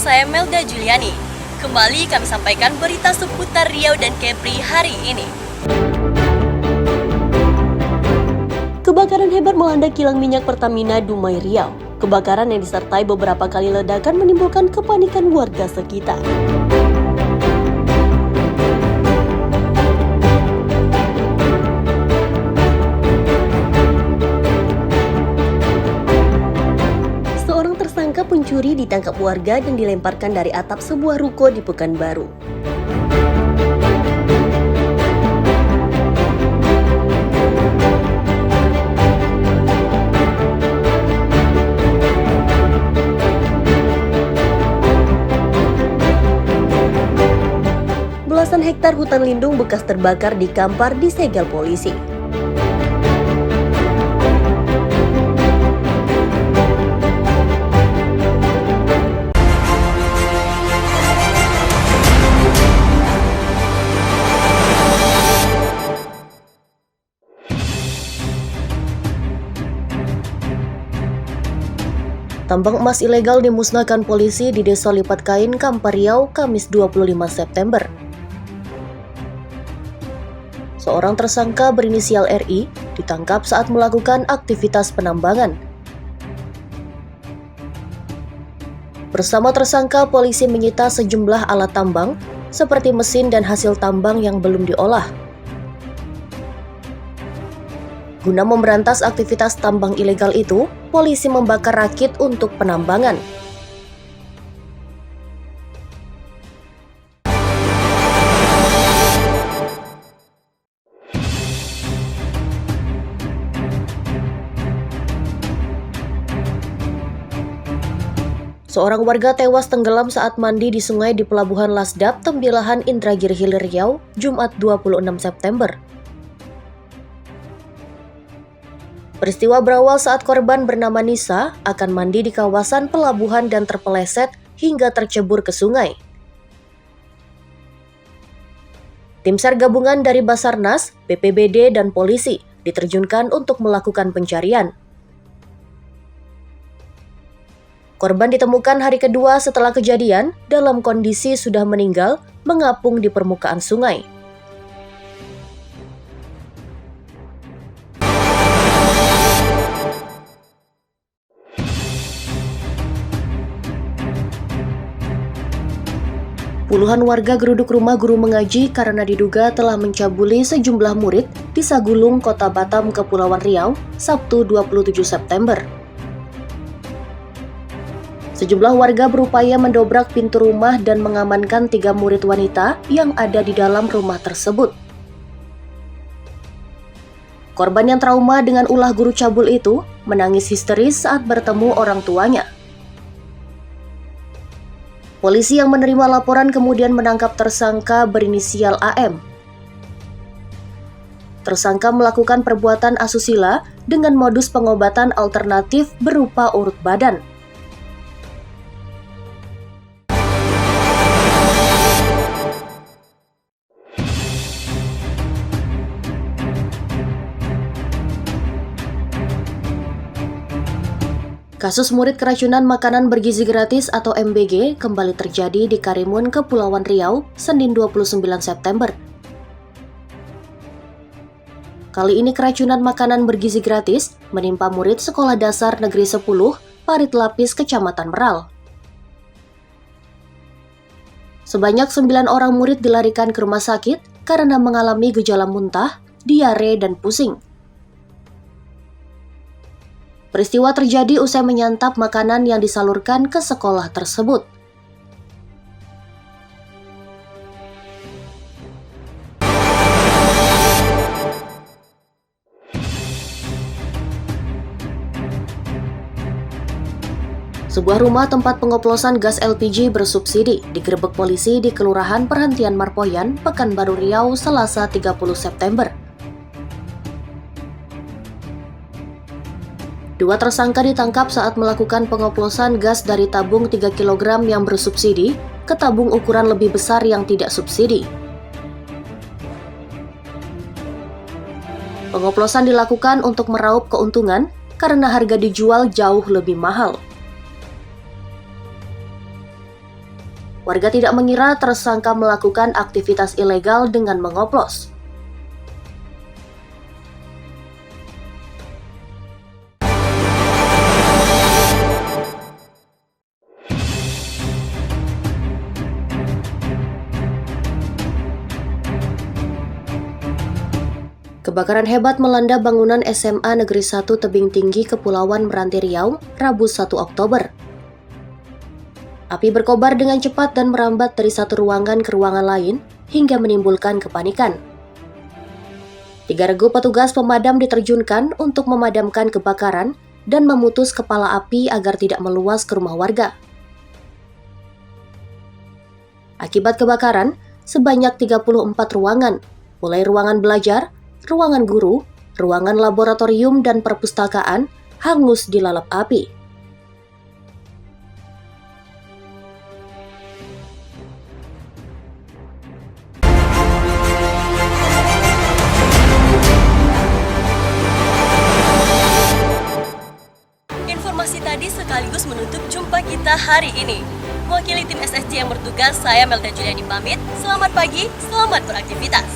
saya Melda Juliani. Kembali kami sampaikan berita seputar Riau dan Kepri hari ini. Kebakaran hebat melanda kilang minyak Pertamina Dumai Riau. Kebakaran yang disertai beberapa kali ledakan menimbulkan kepanikan warga sekitar. Seorang tersangka pencuri ditangkap warga dan dilemparkan dari atap sebuah ruko di Pekanbaru. Belasan hektar hutan lindung bekas terbakar di Kampar disegel polisi. Tambang emas ilegal dimusnahkan polisi di Desa Lipat Kain, Kampar Riau, Kamis 25 September. Seorang tersangka berinisial RI ditangkap saat melakukan aktivitas penambangan. Bersama tersangka, polisi menyita sejumlah alat tambang seperti mesin dan hasil tambang yang belum diolah. Guna memberantas aktivitas tambang ilegal itu, polisi membakar rakit untuk penambangan. Seorang warga tewas tenggelam saat mandi di sungai di Pelabuhan Lasdap, Tembilahan, Indragiri Hilir Riau, Jumat 26 September. Peristiwa berawal saat korban bernama Nisa akan mandi di kawasan pelabuhan dan terpeleset hingga tercebur ke sungai. Tim SAR gabungan dari Basarnas, BPBD, dan polisi diterjunkan untuk melakukan pencarian. Korban ditemukan hari kedua setelah kejadian dalam kondisi sudah meninggal mengapung di permukaan sungai. Puluhan warga geruduk rumah guru mengaji karena diduga telah mencabuli sejumlah murid di Sagulung, Kota Batam, Kepulauan Riau, Sabtu 27 September. Sejumlah warga berupaya mendobrak pintu rumah dan mengamankan 3 murid wanita yang ada di dalam rumah tersebut. Korban yang trauma dengan ulah guru cabul itu menangis histeris saat bertemu orang tuanya. Polisi yang menerima laporan kemudian menangkap tersangka berinisial AM. Tersangka melakukan perbuatan asusila dengan modus pengobatan alternatif berupa urut badan. Kasus murid keracunan makanan bergizi gratis atau MBG kembali terjadi di Karimun, Kepulauan Riau, Senin 29 September. Kali ini keracunan makanan bergizi gratis menimpa murid Sekolah Dasar Negeri 10, Parit Lapis, Kecamatan Meral. Sebanyak 9 orang murid dilarikan ke rumah sakit karena mengalami gejala muntah, diare, dan pusing. Peristiwa terjadi usai menyantap makanan yang disalurkan ke sekolah tersebut. Sebuah rumah tempat pengoplosan gas LPG bersubsidi digerebek polisi di Kelurahan Perhentian Marpoyan, Pekanbaru Riau, Selasa 30 September. 2 tersangka ditangkap saat melakukan pengoplosan gas dari tabung 3 kg yang bersubsidi ke tabung ukuran lebih besar yang tidak subsidi. Pengoplosan dilakukan untuk meraup keuntungan karena harga dijual jauh lebih mahal. Warga tidak mengira tersangka melakukan aktivitas ilegal dengan mengoplos. Kebakaran hebat melanda bangunan SMA Negeri 1 Tebing Tinggi, Kepulauan Meranti Riau, Rabu 1 Oktober. Api berkobar dengan cepat dan merambat dari satu ruangan ke ruangan lain hingga menimbulkan kepanikan. 3 regu petugas pemadam diterjunkan untuk memadamkan kebakaran dan memutus kepala api agar tidak meluas ke rumah warga. Akibat kebakaran, sebanyak 34 ruangan, mulai ruangan belajar, ruangan guru, ruangan laboratorium, dan perpustakaan hangus dilalap api. Informasi tadi sekaligus menutup jumpa kita hari ini. Mewakili tim SSC yang bertugas, saya Melda Juliani pamit. Selamat pagi, selamat beraktivitas.